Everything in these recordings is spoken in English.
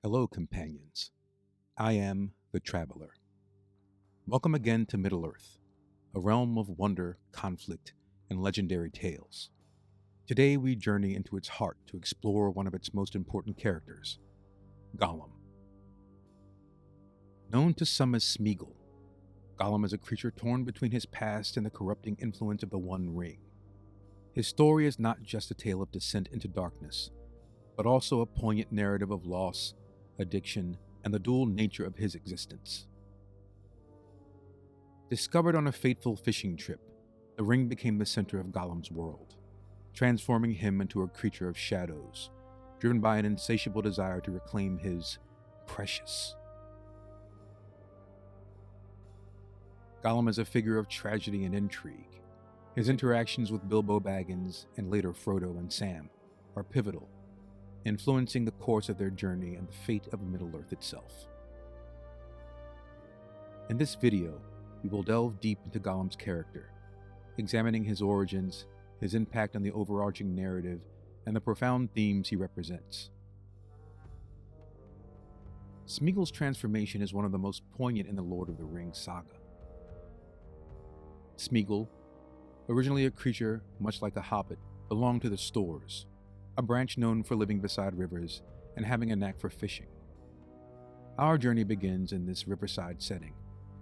Hello, companions. I am the Traveler. Welcome again to Middle-earth, a realm of wonder, conflict, and legendary tales. Today we journey into its heart to explore one of its most important characters, Gollum. Known to some as Sméagol, Gollum is a creature torn between his past and the corrupting influence of the One Ring. His story is not just a tale of descent into darkness, but also a poignant narrative of loss, addiction, and the dual nature of his existence. Discovered on a fateful fishing trip, the ring became the center of Gollum's world, transforming him into a creature of shadows, driven by an insatiable desire to reclaim his precious. Gollum is a figure of tragedy and intrigue. His interactions with Bilbo Baggins and later Frodo and Sam are pivotal, influencing the course of their journey and the fate of Middle-earth itself. In this video, we will delve deep into Gollum's character, examining his origins, his impact on the overarching narrative, and the profound themes he represents. Sméagol's transformation is one of the most poignant in the Lord of the Rings saga. Sméagol, originally a creature much like a hobbit, belonged to the Stores, a branch known for living beside rivers and having a knack for fishing. Our journey begins in this riverside setting,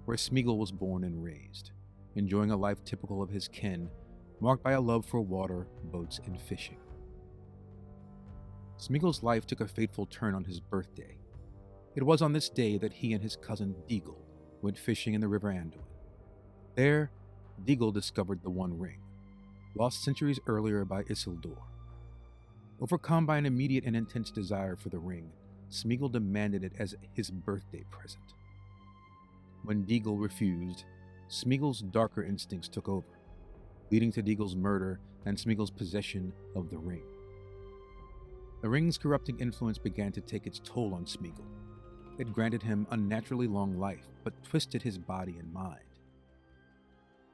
where Sméagol was born and raised, enjoying a life typical of his kin, marked by a love for water, boats, and fishing. Sméagol's life took a fateful turn on his birthday. It was on this day that he and his cousin Déagol went fishing in the River Anduin. There, Déagol discovered the One Ring, lost centuries earlier by Isildur. Overcome by an immediate and intense desire for the ring, Sméagol demanded it as his birthday present. When Déagol refused, Sméagol's darker instincts took over, leading to Déagol's murder and Sméagol's possession of the ring. The ring's corrupting influence began to take its toll on Sméagol. It granted him unnaturally long life, but twisted his body and mind.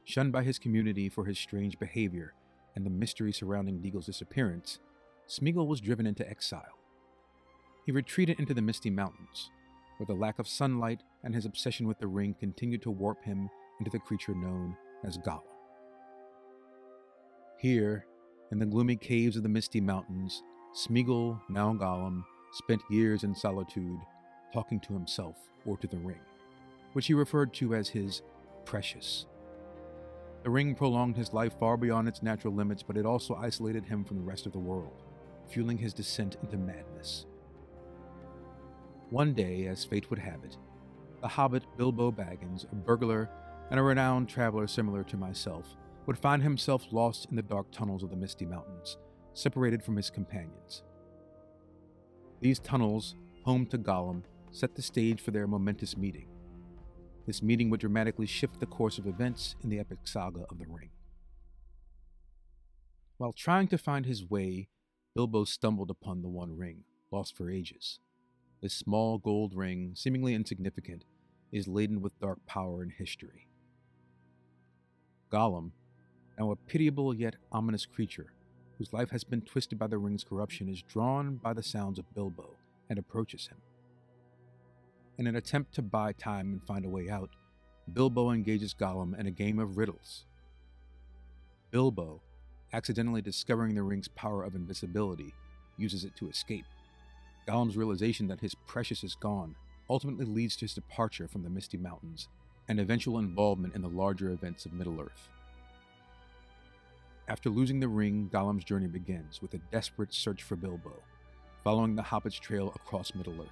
Shunned by his community for his strange behavior and the mystery surrounding Déagol's disappearance, Sméagol was driven into exile. He retreated into the Misty Mountains, where the lack of sunlight and his obsession with the ring continued to warp him into the creature known as Gollum. Here, in the gloomy caves of the Misty Mountains, Sméagol, now Gollum, spent years in solitude, talking to himself or to the ring, which he referred to as his precious. The ring prolonged his life far beyond its natural limits, but it also isolated him from the rest of the world, fueling his descent into madness. One day, as fate would have it, the hobbit Bilbo Baggins, a burglar and a renowned traveler similar to myself, would find himself lost in the dark tunnels of the Misty Mountains, separated from his companions. These tunnels, home to Gollum, set the stage for their momentous meeting. This meeting would dramatically shift the course of events in the epic saga of the ring. While trying to find his way, Bilbo stumbled upon the One Ring, lost for ages. This small gold ring, seemingly insignificant, is laden with dark power and history. Gollum, now a pitiable yet ominous creature, whose life has been twisted by the ring's corruption, is drawn by the sounds of Bilbo and approaches him. In an attempt to buy time and find a way out, Bilbo engages Gollum in a game of riddles. Bilbo, accidentally discovering the ring's power of invisibility, uses it to escape. Gollum's realization that his precious is gone ultimately leads to his departure from the Misty Mountains and eventual involvement in the larger events of Middle-earth. After losing the ring, Gollum's journey begins with a desperate search for Bilbo, following the Hobbit's trail across Middle-earth.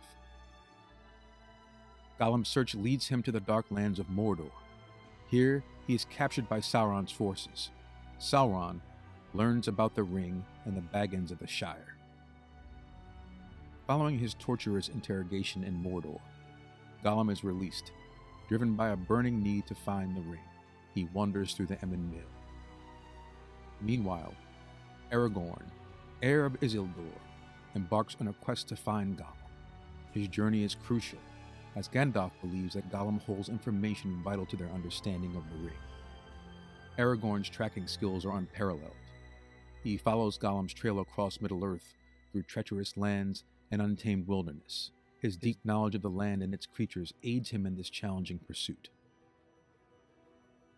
Gollum's search leads him to the dark lands of Mordor. Here, he is captured by Sauron's forces. Sauron learns about the ring and the Baggins of the Shire. Following his torturous interrogation in Mordor, Gollum is released. Driven by a burning need to find the ring, he wanders through the Emyn Muil. Meanwhile, Aragorn, heir of Isildur, embarks on a quest to find Gollum. His journey is crucial, as Gandalf believes that Gollum holds information vital to their understanding of the ring. Aragorn's tracking skills are unparalleled. He follows Gollum's trail across Middle-earth through treacherous lands and untamed wilderness, His deep knowledge of the land and its creatures aids him in this challenging pursuit.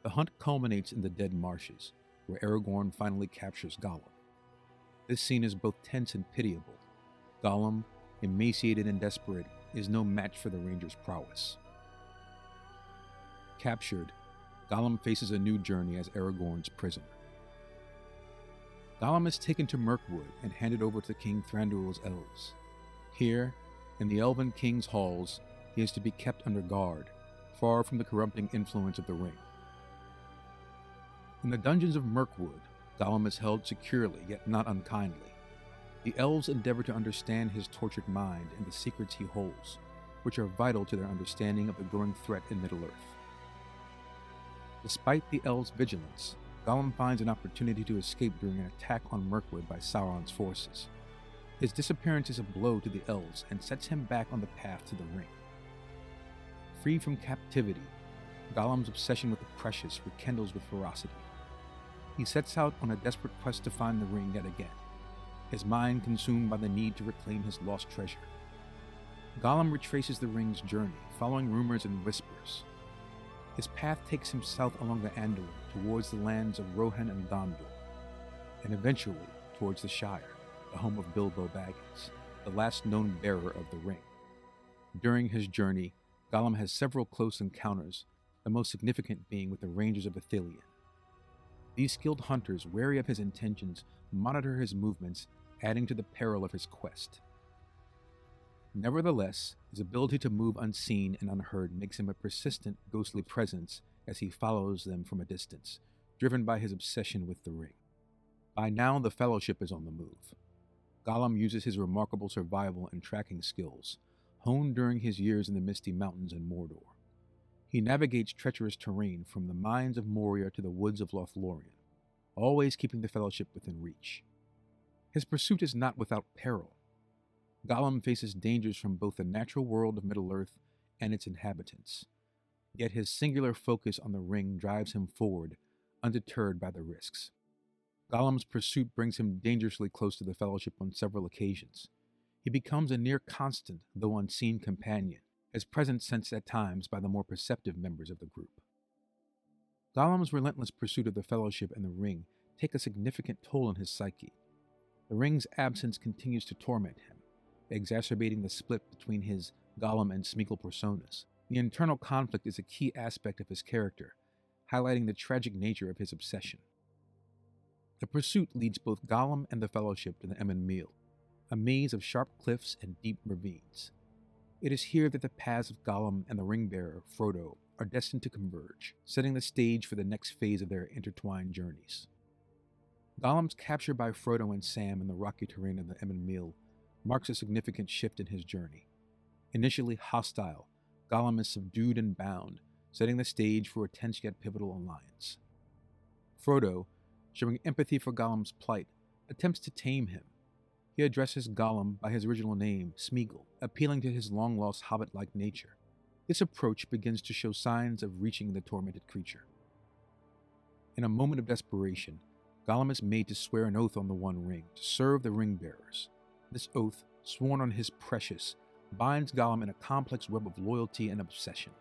The hunt culminates in the Dead Marshes, where Aragorn finally captures Gollum. This scene is both tense and pitiable. Gollum, emaciated and desperate, is no match for the Ranger's prowess. Captured, Gollum faces a new journey as Aragorn's prisoner. Gollum is taken to Mirkwood and handed over to King Thranduil's elves. Here, in the Elven King's halls, he is to be kept under guard, far from the corrupting influence of the ring. In the dungeons of Mirkwood, Gollum is held securely, yet not unkindly. The elves endeavor to understand his tortured mind and the secrets he holds, which are vital to their understanding of the growing threat in Middle-earth. Despite the elves' vigilance, Gollum finds an opportunity to escape during an attack on Mirkwood by Sauron's forces. His disappearance is a blow to the elves and sets him back on the path to the ring. Free from captivity, Gollum's obsession with the precious rekindles with ferocity. He sets out on a desperate quest to find the ring yet again, his mind consumed by the need to reclaim his lost treasure. Gollum retraces the ring's journey, following rumors and whispers. His path takes him south along the Anduin towards the lands of Rohan and Gondor, and eventually towards the Shire, the home of Bilbo Baggins, the last known bearer of the ring. During his journey, Gollum has several close encounters, the most significant being with the Rangers of Ithilien. These skilled hunters, wary of his intentions, monitor his movements, adding to the peril of his quest. Nevertheless, his ability to move unseen and unheard makes him a persistent, ghostly presence as he follows them from a distance, driven by his obsession with the ring. By now, the Fellowship is on the move. Gollum uses his remarkable survival and tracking skills, honed during his years in the Misty Mountains and Mordor. He navigates treacherous terrain from the mines of Moria to the woods of Lothlorien, always keeping the Fellowship within reach. His pursuit is not without peril. Gollum faces dangers from both the natural world of Middle-earth and its inhabitants, yet his singular focus on the ring drives him forward, undeterred by the risks. Gollum's pursuit brings him dangerously close to the Fellowship on several occasions. He becomes a near constant, though unseen companion, his presence sensed at times by the more perceptive members of the group. Gollum's relentless pursuit of the Fellowship and the ring take a significant toll on his psyche. The ring's absence continues to torment him, exacerbating the split between his Gollum and Sméagol personas. The internal conflict is a key aspect of his character, highlighting the tragic nature of his obsession. The pursuit leads both Gollum and the Fellowship to the Emyn Muil, a maze of sharp cliffs and deep ravines. It is here that the paths of Gollum and the ring-bearer, Frodo, are destined to converge, setting the stage for the next phase of their intertwined journeys. Gollum's capture by Frodo and Sam in the rocky terrain of the Emyn Muil marks a significant shift in his journey. Initially hostile, Gollum is subdued and bound, setting the stage for a tense yet pivotal alliance. Frodo, showing empathy for Gollum's plight, attempts to tame him. He addresses Gollum by his original name, Sméagol, appealing to his long-lost hobbit-like nature. This approach begins to show signs of reaching the tormented creature. In a moment of desperation, Gollum is made to swear an oath on the One Ring to serve the ring-bearers. This oath, sworn on his precious, binds Gollum in a complex web of loyalty and obsession.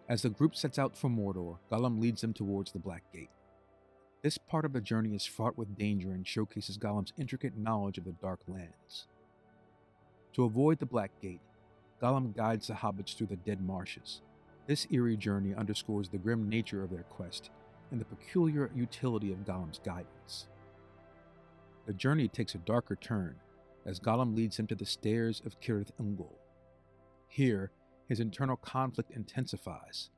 As the group sets out for Mordor, Gollum leads them towards the Black Gate. This part of the journey is fraught with danger and showcases Gollum's intricate knowledge of the Dark Lands. To avoid the Black Gate, Gollum guides the hobbits through the Dead Marshes. This eerie journey underscores the grim nature of their quest and the peculiar utility of Gollum's guidance. The journey takes a darker turn as Gollum leads him to the stairs of Cirith Ungol. Here, his internal conflict intensifies,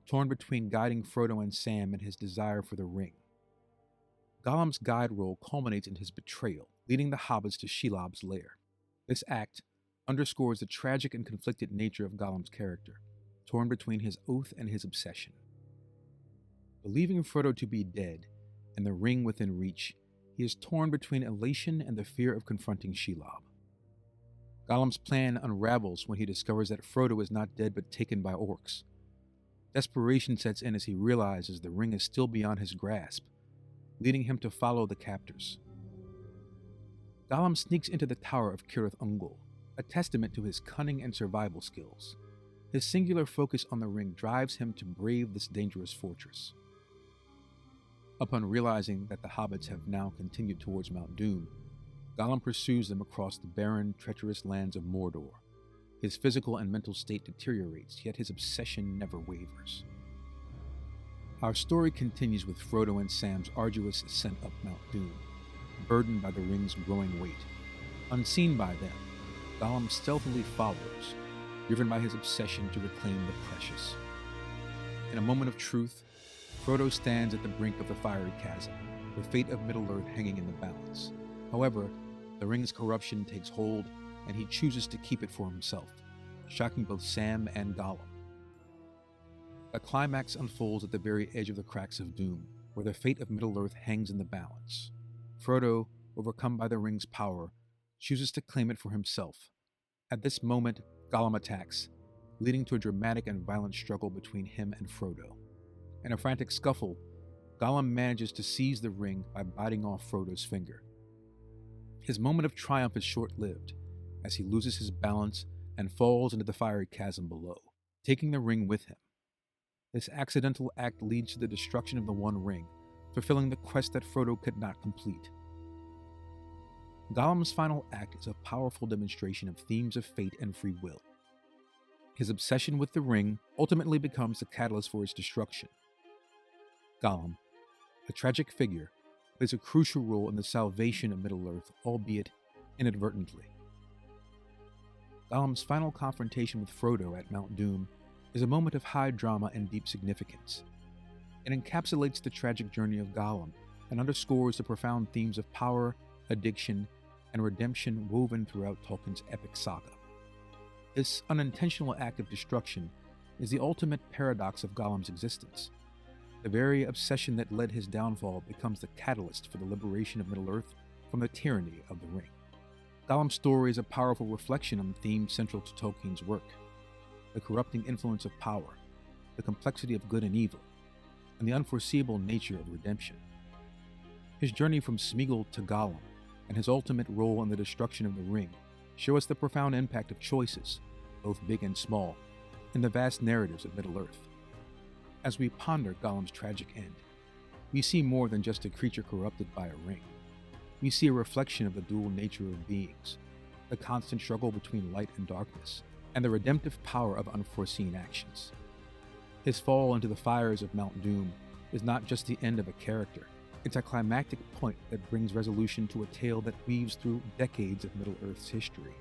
torn between guiding Frodo and Sam and his desire for the ring. Gollum's guide role culminates in his betrayal, leading the hobbits to Shelob's lair. This act underscores the tragic and conflicted nature of Gollum's character, torn between his oath and his obsession. Believing Frodo to be dead and the ring within reach, he is torn between elation and the fear of confronting Shelob. Gollum's plan unravels when he discovers that Frodo is not dead but taken by orcs. Desperation sets in as he realizes the ring is still beyond his grasp, leading him to follow the captors. Gollum sneaks into the tower of Cirith Ungol, a testament to his cunning and survival skills. His singular focus on the ring drives him to brave this dangerous fortress. Upon realizing that the hobbits have now continued towards Mount Doom, Gollum pursues them across the barren, treacherous lands of Mordor. His physical and mental state deteriorates, yet his obsession never wavers. Our story continues with Frodo and Sam's arduous ascent up Mount Doom, burdened by the ring's growing weight. Unseen by them, Gollum stealthily follows, driven by his obsession to reclaim the precious. In a moment of truth, Frodo stands at the brink of the fiery chasm, the fate of Middle-earth hanging in the balance. However, the ring's corruption takes hold, and he chooses to keep it for himself, shocking both Sam and Gollum. A climax unfolds at the very edge of the cracks of Doom, where the fate of Middle-earth hangs in the balance. Frodo, overcome by the ring's power, chooses to claim it for himself. At this moment, Gollum attacks, leading to a dramatic and violent struggle between him and Frodo. In a frantic scuffle, Gollum manages to seize the ring by biting off Frodo's finger. His moment of triumph is short-lived, as he loses his balance and falls into the fiery chasm below, taking the ring with him. This accidental act leads to the destruction of the One Ring, fulfilling the quest that Frodo could not complete. Gollum's final act is a powerful demonstration of themes of fate and free will. His obsession with the ring ultimately becomes the catalyst for its destruction. Gollum, a tragic figure, plays a crucial role in the salvation of Middle-earth, albeit inadvertently. Gollum's final confrontation with Frodo at Mount Doom is a moment of high drama and deep significance. It encapsulates the tragic journey of Gollum and underscores the profound themes of power, addiction, and redemption woven throughout Tolkien's epic saga. This unintentional act of destruction is the ultimate paradox of Gollum's existence. The very obsession that led his downfall becomes the catalyst for the liberation of Middle-earth from the tyranny of the ring. Gollum's story is a powerful reflection on the themes central to Tolkien's work: the corrupting influence of power, the complexity of good and evil, and the unforeseeable nature of redemption. His journey from Sméagol to Gollum, and his ultimate role in the destruction of the ring, show us the profound impact of choices, both big and small, in the vast narratives of Middle-earth. As we ponder Gollum's tragic end, we see more than just a creature corrupted by a ring. We see a reflection of the dual nature of beings, the constant struggle between light and darkness, and the redemptive power of unforeseen actions. His fall into the fires of Mount Doom is not just the end of a character, it's a climactic point that brings resolution to a tale that weaves through decades of Middle-earth's history.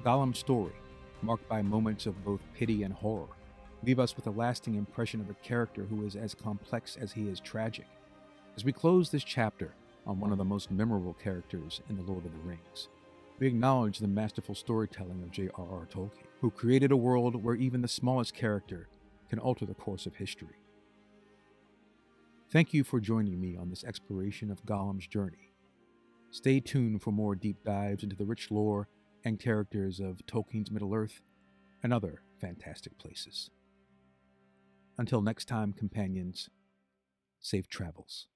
Gollum's story, marked by moments of both pity and horror, leave us with a lasting impression of a character who is as complex as he is tragic. As we close this chapter on one of the most memorable characters in The Lord of the Rings, we acknowledge the masterful storytelling of J.R.R. Tolkien, who created a world where even the smallest character can alter the course of history. Thank you for joining me on this exploration of Gollum's journey. Stay tuned for more deep dives into the rich lore and characters of Tolkien's Middle-earth and other fantastic places. Until next time, companions, safe travels.